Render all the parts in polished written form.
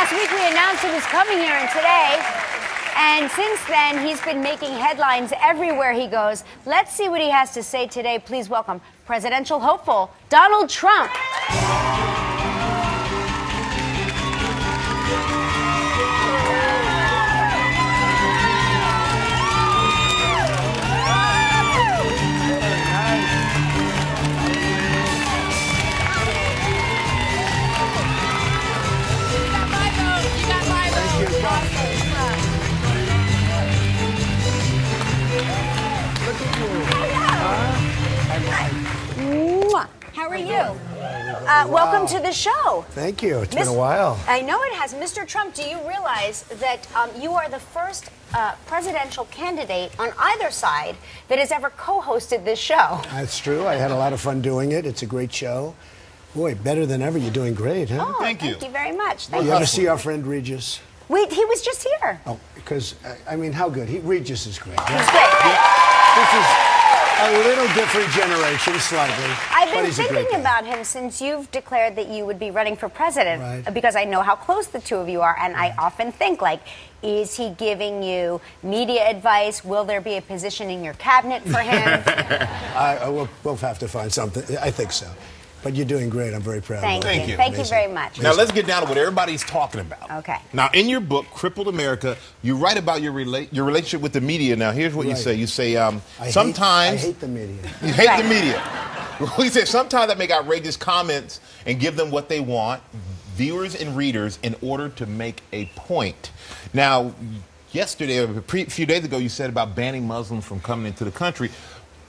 Last week we announced he was coming here and today, and since then he's been making headlines everywhere he goes. Let's see what he has to say today. Please welcome presidential hopeful Donald Trump. How are you? Welcome to the show. Thank you. It's been a while. I know it has. Mr. Trump, do you realize that you are the first presidential candidate on either side that has ever co-hosted this show? That's true. I had a lot of fun doing it. It's a great show. Boy, better than ever. You're doing great, huh? Oh, thank you very much. You ever see our friend Regis? He was just here. Oh, because, I mean, how good? Regis is great. He's great. This is a little different generation, slightly. I've been thinking about him since you've declared that you would be running for president, because I know how close the two of you are, and I often think, like, is he giving you media advice? Will there be a position in your cabinet for him? We'll have to find something. I think so. But you're doing great. I'm very proud of you. Thank you. Thank you very much. Now, let's get down to what everybody's talking about. Okay. Now, in your book, Crippled America, you write about your relationship with the media. Now, here's what you say. You say, sometimes... I hate the media. You hate the media. You say, sometimes I make outrageous comments and give them what they want, viewers and readers, in order to make a point. Now, yesterday, or a few days ago, you said about banning Muslims from coming into the country.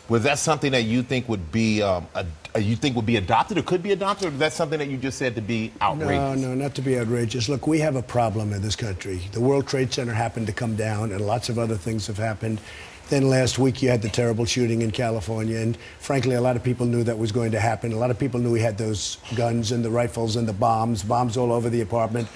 Was that something that you think would be adopted or could be adopted, or is that something that you just said to be outrageous? No, not to be outrageous. Look, we have a problem in this country. The World Trade Center happened to come down, and lots of other things have happened. Then last week you had the terrible shooting in California, and frankly, a lot of people knew that was going to happen. A lot of people knew he had those guns and the rifles and the bombs all over the apartment.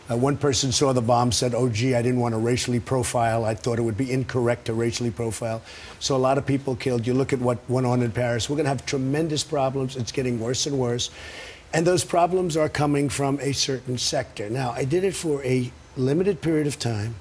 One person saw the bomb, said, oh, gee, I didn't want to racially profile. I thought it would be incorrect to racially profile. So a lot of people killed. You look at what went on in Paris. We're going to have tremendous problems. It's getting worse and worse. And those problems are coming from a certain sector. Now, I did it for a limited period of time,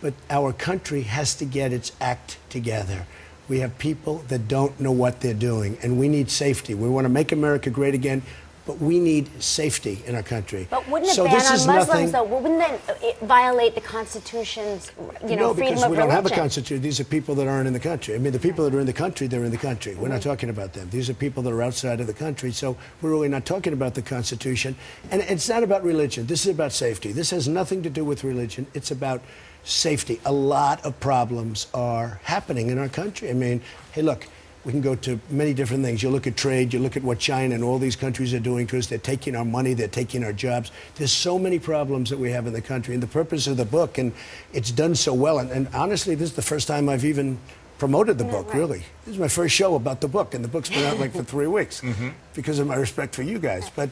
but our country has to get its act together. We have people that don't know what they're doing, and we need safety. We want to make America great again. But we need safety in our country. But wouldn't it ban on Muslims, though? Wouldn't that violate the Constitution's, freedom of religion? No, because we don't have a Constitution. These are people that aren't in the country. I mean, the people that are in the country, they're in the country. We're not talking about them. These are people that are outside of the country. So we're really not talking about the Constitution. And it's not about religion. This is about safety. This has nothing to do with religion. It's about safety. A lot of problems are happening in our country. I mean, hey, look. We can go to many different things. You look at trade, you look at what China and all these countries are doing to us. They're taking our money, they're taking our jobs. There's so many problems that we have in the country. And the purpose of the book, and it's done so well, and honestly, this is the first time I've even promoted the book, really. This is my first show about the book, and the book's been out like for 3 weeks because of my respect for you guys. But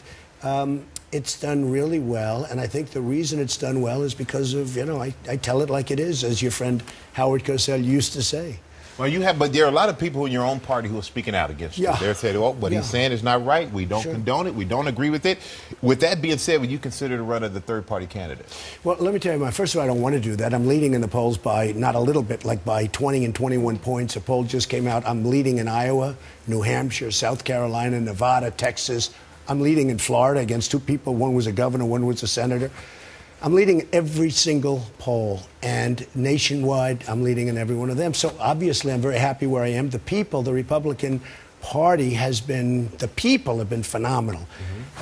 it's done really well, and I think the reason it's done well is because of, I tell it like it is, as your friend Howard Cosell used to say. Well, but there are a lot of people in your own party who are speaking out against you. They're saying, oh, what he's saying is not right. We don't condone it. We don't agree with it. With that being said, would you consider to run as the third-party candidate? Well, let me tell you, first of all, I don't want to do that. I'm leading in the polls by, not a little bit, like by 20 and 21 points. A poll just came out. I'm leading in Iowa, New Hampshire, South Carolina, Nevada, Texas. I'm leading in Florida against two people. One was a governor, one was a senator. I'm leading every single poll, and nationwide, I'm leading in every one of them. So obviously, I'm very happy where I am. The people, the Republican Party the people have been phenomenal.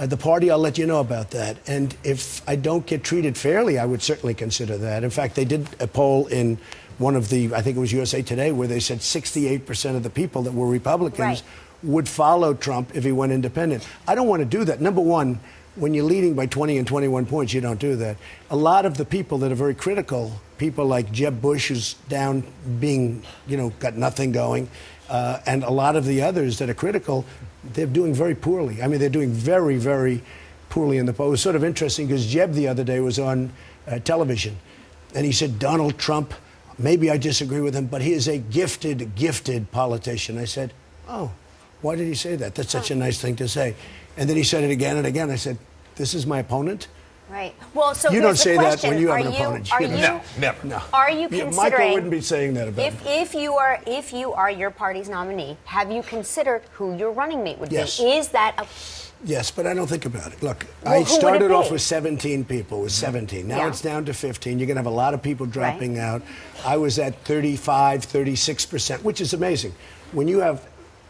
The party, I'll let you know about that. And if I don't get treated fairly, I would certainly consider that. In fact, they did a poll in one of the, I think it was USA Today, where they said 68% of the people that were Republicans would follow Trump if he went independent. I don't want to do that. Number one, when you're leading by 20 and 21 points, you don't do that. A lot of the people that are very critical, people like Jeb Bush, who's down being, got nothing going, and a lot of the others that are critical, they're doing very poorly. I mean, they're doing very, very poorly in the poll. It was sort of interesting because Jeb the other day was on television, and he said, Donald Trump, maybe I disagree with him, but he is a gifted, gifted politician. I said, oh, why did he say that? That's such a nice thing to say. And then he said it again and again. I said, this is my opponent. Right. Well, so You here's don't the say that question. when you have Are an opponent. Are You don't. you? No, never. No. Are you Yeah, considering? Michael wouldn't be saying that about me. If you are your party's nominee, have you considered who your running mate would Yes. be? Is that a Yes, but I don't think about it. Look, Well, I who would it started off be? with 17 people. It was 17. Now Yeah. it's down to 15. You're going to have a lot of people dropping out. I was at 35, 36%, which is amazing. When you have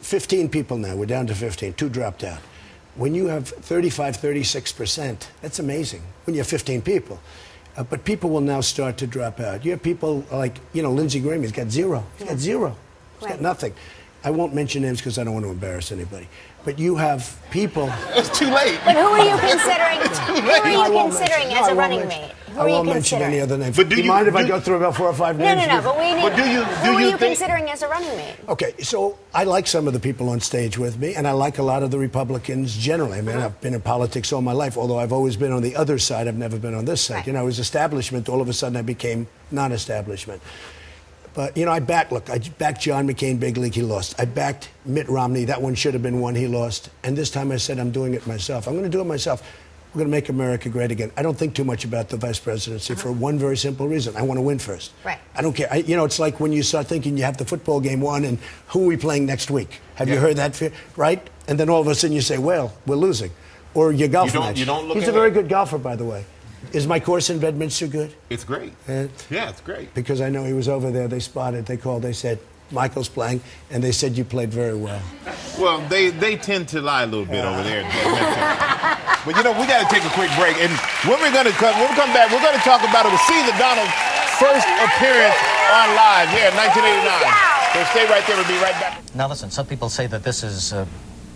15 people now, we're down to 15, 2 dropped out. When you have 35, 36%, that's amazing. When you have 15 people. But people will now start to drop out. You have people like, Lindsey Graham, he's got 0. He's got 0. He's got nothing. I won't mention names because I don't want to embarrass anybody. But you have people. It's too late. But who are you considering? Who are you considering as a running mate? Who I are you won't mention considering? any other names. But do you mind if I go through about 4 or 5 names? No. But we need. But do you who are you think- considering as a running mate? Okay, so I like some of the people on stage with me, and I like a lot of the Republicans generally. I mean, I've been in politics all my life, although I've always been on the other side. I've never been on this side. Right. I was establishment. All of a sudden, I became non-establishment. But, I backed John McCain big league. He lost. I backed Mitt Romney. That one should have been one. He lost. And this time I said, I'm doing it myself. I'm going to do it myself. We're going to make America great again. I don't think too much about the vice presidency for one very simple reason. I want to win first. Right. I don't care. It's like when you start thinking you have the football game won and who are we playing next week? Have you heard that? Right? And then all of a sudden you say, well, we're losing. Or your golf match. You don't look He's at a very it. good golfer, by the way. Is my course in Bedminster good? It's great. Yeah, it's great. Because I know he was over there. They spotted. They called. They said, Michael's playing. And they said, you played very well. Well, they tend to lie a little bit over there. But we got to take a quick break. And when we come back, we're going to talk about it with Caesar Donald's first appearance on live here in 1989. So stay right there. We'll be right back. Now listen, some people say that this is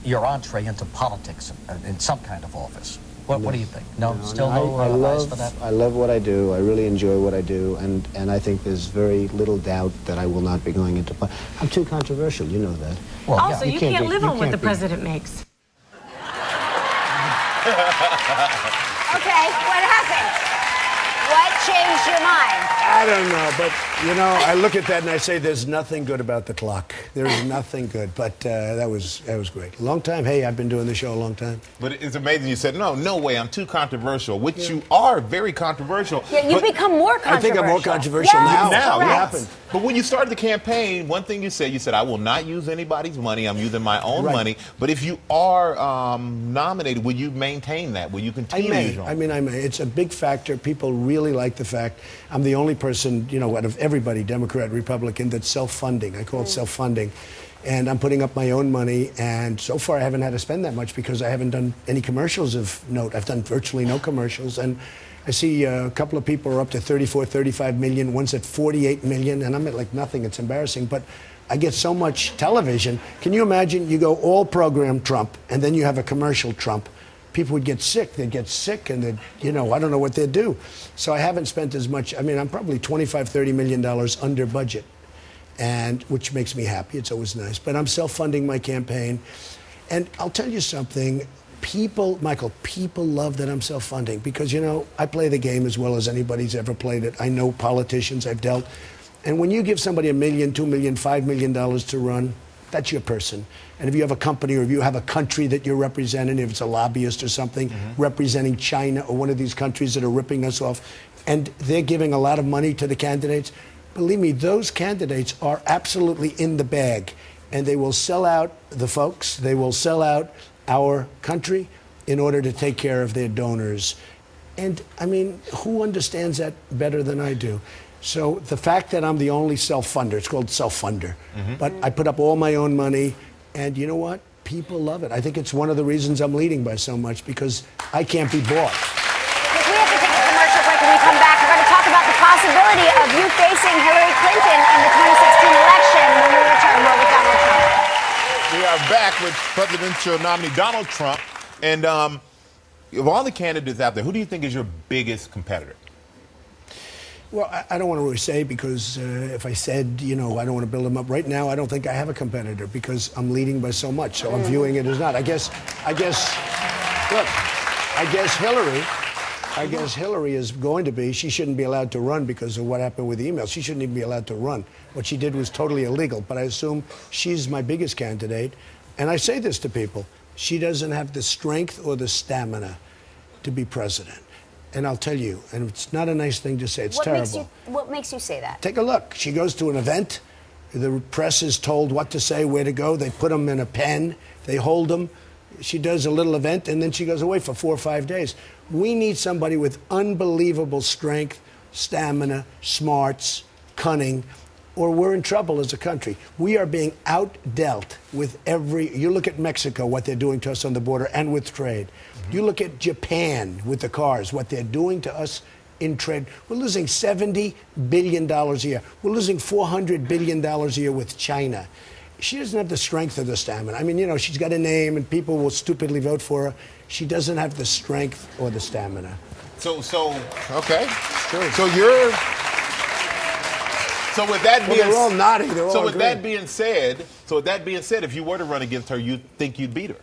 your entree into politics in some kind of office. What do you think? No, still no eyes for that? I love what I do. I really enjoy what I do, and I think there's very little doubt that I will not be going into politics. I'm too controversial, you know that. Well, Also, you can't live on what the be- president makes. Okay, what happened? What changed your mind? I don't know. But, I look at that and I say there's nothing good about the clock. There is nothing good. But that was great. Long time. Hey, I've been doing the show a long time. But it's amazing you said, no way, I'm too controversial, which you are very controversial. Yeah, you become more controversial. I think I'm more controversial now. Now, What yes. happened? But when you started the campaign, one thing you said, I will not use anybody's money. I'm using my own Right. money. But if you are nominated, will you maintain that? Will you continue to use your own? I may. It's a big factor. People really like the fact I'm the only person, out of everybody, Democrat, Republican, that's self-funding. I call it self-funding. And I'm putting up my own money. And so far, I haven't had to spend that much because I haven't done any commercials of note. I've done virtually no commercials. And I see a couple of people are up to 34, 35 million. One's at 48 million. And I'm at like nothing. It's embarrassing. But I get so much television. Can you imagine you go all program Trump and then you have a commercial Trump? People would get sick. They'd get sick and they'd, I don't know what they'd do. So I haven't spent as much. I mean, I'm probably $25, $30 million under budget, and which makes me happy. It's always nice. But I'm self-funding my campaign. And I'll tell you something. Michael, people love that I'm self-funding because, I play the game as well as anybody's ever played it. I know politicians. I've dealt. And when you give somebody $1 million, $2 million, $5 million to run, that's your person. And if you have a company or if you have a country that you're representing, if it's a lobbyist or something, representing China or one of these countries that are ripping us off, and they're giving a lot of money to the candidates, believe me, those candidates are absolutely in the bag. And they will sell out the folks, they will sell out our country in order to take care of their donors. And, I mean, who understands that better than I do? So the fact that I'm the only self-funder, it's called self-funder, but I put up all my own money, and you know what? People love it. I think it's one of the reasons I'm leading by so much, because I can't be bought. Look, we have to take a commercial break. When we come back, we're going to talk about the possibility of you facing Hillary Clinton in the 2016 election when we return more with Donald Trump. We are back with presidential nominee Donald Trump. And of all the candidates out there, who do you think is your biggest competitor? Well, I don't want to really say because if I said, I don't want to build them up right now, I don't think I have a competitor because I'm leading by so much. So I'm viewing it as not. I guess Hillary is going to be, she shouldn't be allowed to run because of what happened with the emails. She shouldn't even be allowed to run. What she did was totally illegal. But I assume she's my biggest candidate. And I say this to people. She doesn't have the strength or the stamina to be president. And I'll tell you, and it's not a nice thing to say, it's What terrible. What makes you say that? Take a look. She goes to an event. The press is told what to say, where to go. They put them in a pen. They hold them. She does a little event, and then she goes away for 4 or 5 days. We need somebody with unbelievable strength, stamina, smarts, cunning, or we're in trouble as a country. We are being outdealt with you look at Mexico, what they're doing to us on the border and with trade. You look at Japan with the cars, what they're doing to us in trade. We're losing $70 billion a year. We're losing $400 billion a year with China. She doesn't have the strength or the stamina. I mean, you know, she's got a name and people will stupidly vote for her. She doesn't have the strength or the stamina. Okay. Sure. So with that being they're all nodding. They're all with that being said, if you were to run against her, you think you'd beat her?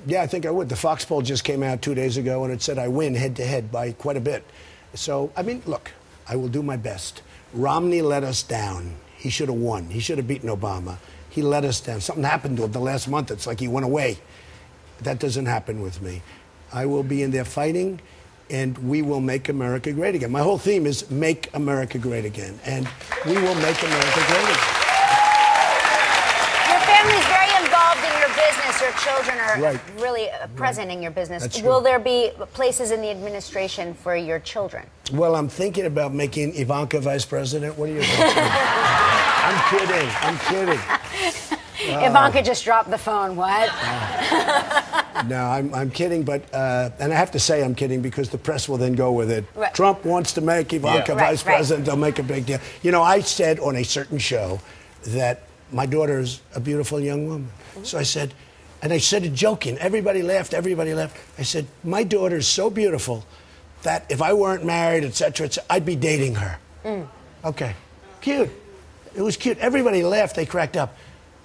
Yeah, I think I would. The Fox poll just came out 2 days ago, and it said I win head-to-head by quite a bit. So, I mean, look, I will do my best. Romney let us down. He should have won. He should have beaten Obama. He let us down. Something happened to him the last month. It's like he went away. That doesn't happen with me. I will be in there fighting, and we will make America great again. My whole theme is make America great again, and we will make America great again. Your family's very involved in your business. Your children are really present in your business. That's true. Will there be places in the administration for your children? Well, I'm thinking about making Ivanka vice president. What do you think? I'm kidding. Ivanka just dropped the phone. What? No, I'm kidding, but and I have to say I'm kidding because the press will then go with it. Right. Trump wants to make Ivanka vice president. They'll make a big deal. You know, I said on a certain show that my daughter is a beautiful young woman. So I said, and I said it joking. Everybody laughed. I said, my daughter is so beautiful that if I weren't married, et cetera, I'd be dating her. Okay, cute. It was cute. Everybody laughed. They cracked up.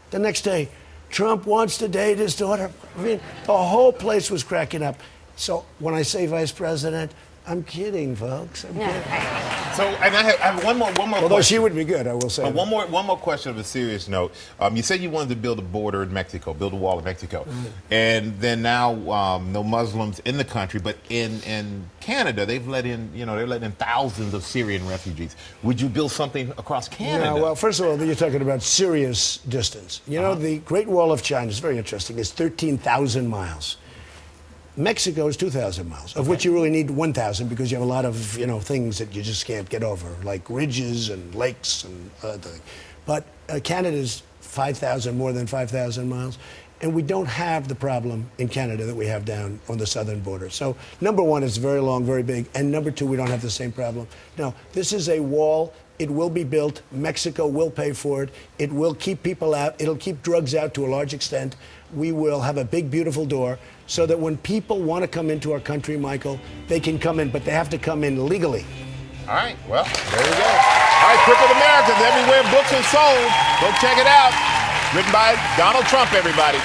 The next day, Trump wants to date his daughter. I mean, the whole place was cracking up. So when I say vice president, I'm kidding, folks. I'm kidding. So, and I have one more Although question. she would be good, I will say. One more question of a serious note. You said you wanted to build a border in Mexico, build a wall in Mexico, and then now no Muslims in the country, but in Canada they're letting in thousands of Syrian refugees. Would you build something across Canada? Yeah, well, first of all, you're talking about serious distance. You know, the Great Wall of China is very interesting. It's 13,000 miles. Mexico is 2,000 miles, of which you really need 1,000 because you have a lot of, things that you just can't get over, like ridges and lakes and other things. But Canada is 5,000, more than 5,000 miles. And we don't have the problem in Canada that we have down on the southern border. So, number one, it's very long, very big. And number two, we don't have the same problem. No, this is a wall. It will be built. Mexico will pay for it. It will keep people out. It'll keep drugs out to a large extent. We will have a big, beautiful door so that when people want to come into our country, Michael, they can come in, but they have to come in legally. All right, well, there you go. All right, Crippled Americans, everywhere books are sold. Go check it out. Written by Donald Trump, everybody.